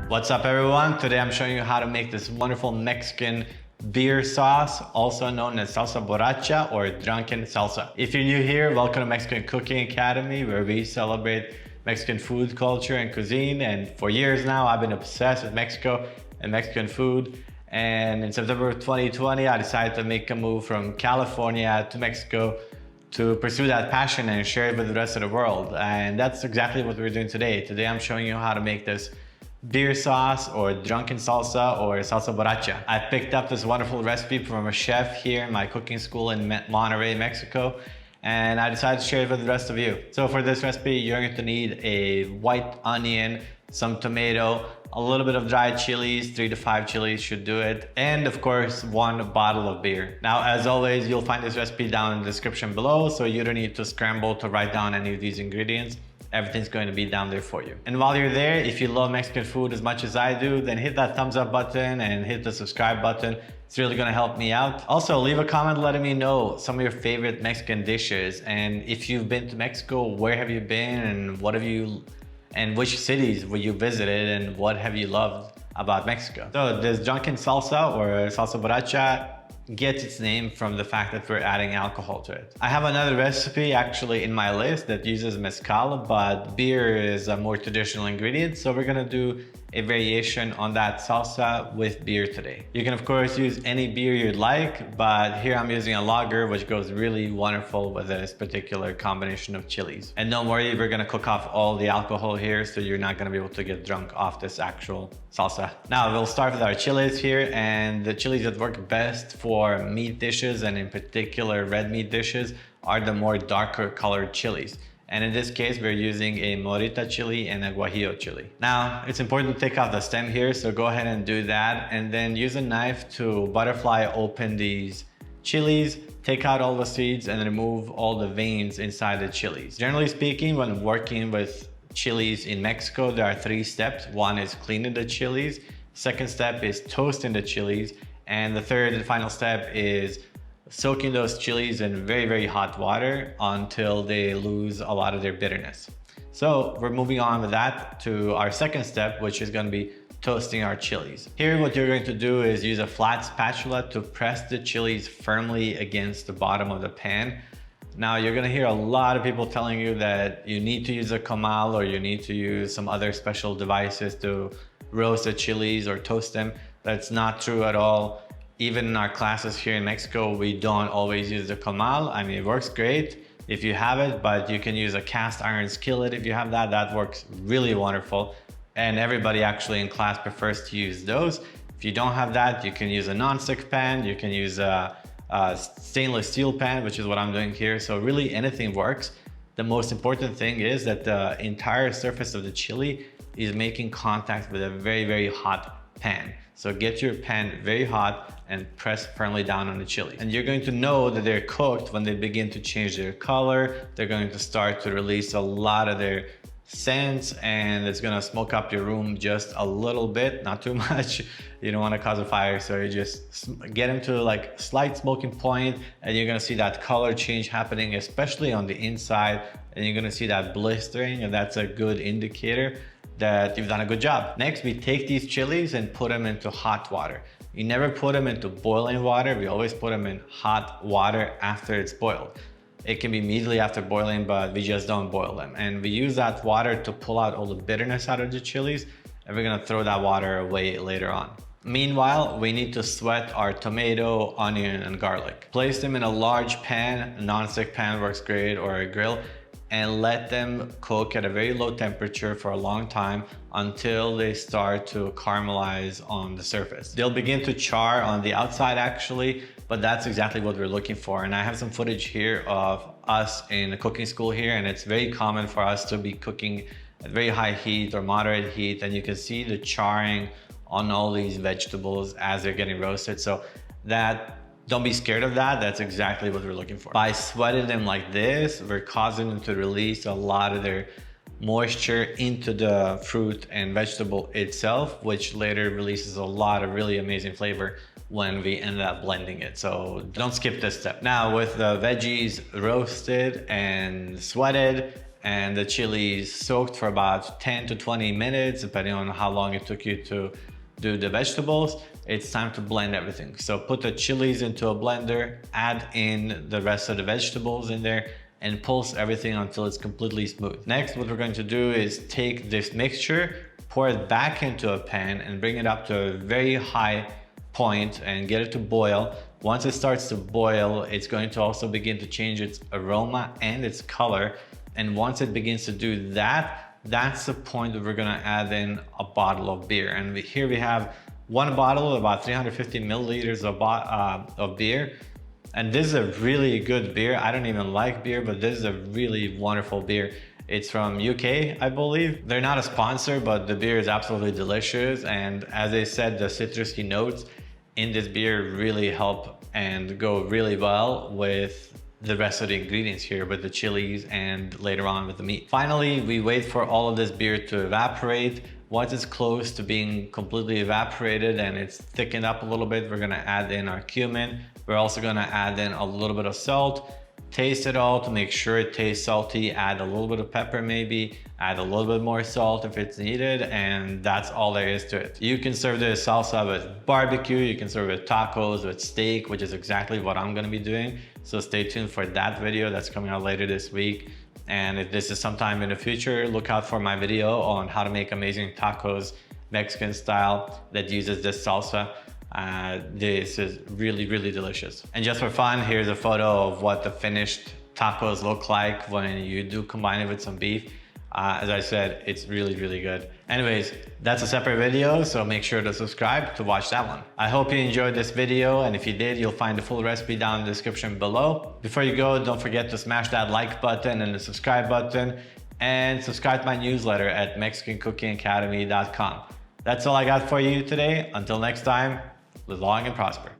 What's up everyone? Today I'm showing you how to make this wonderful Mexican beer sauce, also known as salsa borracha or drunken salsa. If you're new here, welcome to Mexican Cooking Academy, where we celebrate Mexican food culture and cuisine. And for years now, I've been obsessed with Mexico and Mexican food. And in September of 2020, I decided to make a move from California to Mexico to pursue that passion and share it with the rest of the world. And that's exactly what we're doing today. Today I'm showing you how to make this beer sauce or drunken salsa or salsa borracha. I picked up this wonderful recipe from a chef here in my cooking school in Monterrey, Mexico, and I decided to share it with the rest of you. So for this recipe, you're going to need a white onion, some tomato, a little bit of dried chilies, 3 to 5 chilies should do it, and of course 1 bottle of beer. Now, as always, you'll find this recipe down in the description below, so you don't need to scramble to write down any of these ingredients. Everything's going to be down there for you. And while you're there, if you love Mexican food as much as I do, then hit that thumbs up button and hit the subscribe button. It's really going to help me out. Also, leave a comment letting me know some of your favorite Mexican dishes. And if you've been to Mexico, where have you been and what have you, and which cities were you visited and what have you loved about Mexico? So this drunken salsa or salsa borracha gets its name from the fact that we're adding alcohol to it. I have another recipe actually in my list that uses mezcal, but beer is a more traditional ingredient. So we're gonna do a variation on that salsa with beer today. You can of course use any beer you'd like, but here I'm using a lager, which goes really wonderful with this particular combination of chilies. And don't worry, we're gonna cook off all the alcohol here, so you're not gonna be able to get drunk off this actual salsa. Now we'll start with our chilies here, and the chilies that work best for meat dishes, and in particular red meat dishes, are the more darker colored chilies. And in this case, we're using a morita chili and a guajillo chili. Now, it's important to take off the stem here, so go ahead and do that. And then use a knife to butterfly open these chilies, take out all the seeds and remove all the veins inside the chilies. Generally speaking, when working with chilies in Mexico, there are 3 steps. One is cleaning the chilies. Second step is toasting the chilies. And the third and final step is soaking those chilies in very, very hot water until they lose a lot of their bitterness. So we're moving on with that to our second step, which is going to be toasting our chilies. Here, what you're going to do is use a flat spatula to press the chilies firmly against the bottom of the pan. Now, you're going to hear a lot of people telling you that you need to use a comal or you need to use some other special devices to roast the chilies or toast them. That's not true at all. Even in our classes here in Mexico, we don't always use the comal. I mean, it works great if you have it, but you can use a cast iron skillet if you have that. That works really wonderful. And everybody actually in class prefers to use those. If you don't have that, you can use a non-stick pan. You can use a stainless steel pan, which is what I'm doing here. So really anything works. The most important thing is that the entire surface of the chili is making contact with a very, very hot pan. So get your pan very hot and press firmly down on the chili. And you're going to know that they're cooked when they begin to change their color. They're going to start to release a lot of their scents, and it's gonna smoke up your room just a little bit, not too much. You don't wanna cause a fire, so you just get them to like slight smoking point, and you're gonna see that color change happening, especially on the inside, and you're gonna see that blistering, and that's a good indicator that you've done a good job. Next, we take these chilies and put them into hot water. You never put them into boiling water. We always put them in hot water after it's boiled. It can be immediately after boiling, but we just don't boil them. And we use that water to pull out all the bitterness out of the chilies, and we're gonna throw that water away later on. Meanwhile, we need to sweat our tomato, onion, and garlic. Place them in a large pan, a non-stick pan works great, or a grill, and let them cook at a very low temperature for a long time until they start to caramelize on the surface. They'll begin to char on the outside actually, but that's exactly what we're looking for. And I have some footage here of us in a cooking school here, and it's very common for us to be cooking at very high heat or moderate heat, and you can see the charring on all these vegetables as they're getting roasted. So don't be scared of that. That's exactly what we're looking for. By sweating them like this, we're causing them to release a lot of their moisture into the fruit and vegetable itself, which later releases a lot of really amazing flavor when we end up blending it. So don't skip this step. Now with the veggies roasted and sweated and the chili is soaked for about 10 to 20 minutes, depending on how long it took you to do the vegetables. It's time to blend everything. So put the chilies into a blender, add in the rest of the vegetables in there, and pulse everything until it's completely smooth. Next, what we're going to do is take this mixture, pour it back into a pan and bring it up to a very high point and get it to boil. Once it starts to boil, it's going to also begin to change its aroma and its color. And once it begins to do that, that's the point that we're gonna add in a bottle of beer. And here we have one bottle, about 350 milliliters of beer. And this is a really good beer. I don't even like beer, but this is a really wonderful beer. It's from UK, I believe. They're not a sponsor, but the beer is absolutely delicious. And as I said, the citrusy notes in this beer really help and go really well with the rest of the ingredients here, with the chilies and later on with the meat. Finally, we wait for all of this beer to evaporate. Once it's close to being completely evaporated and it's thickened up a little bit, we're gonna add in our cumin. We're also gonna add in a little bit of salt. Taste it all to make sure it tastes salty. Add a little bit of pepper maybe, add a little bit more salt if it's needed, and that's all there is to it. You can serve this salsa with barbecue, you can serve it with tacos, with steak, which is exactly what I'm gonna be doing. So stay tuned for that video that's coming out later this week. And if this is sometime in the future, look out for my video on how to make amazing tacos, Mexican style, that uses this salsa. This is really, really delicious. And just for fun, here's a photo of what the finished tacos look like when you do combine it with some beef. As I said, it's really, really good. Anyways, that's a separate video, so make sure to subscribe to watch that one. I hope you enjoyed this video, and if you did, you'll find the full recipe down in the description below. Before you go, don't forget to smash that like button and the subscribe button, and subscribe to my newsletter at MexicanCookingAcademy.com. That's all I got for you today. Until next time, live long and prosper.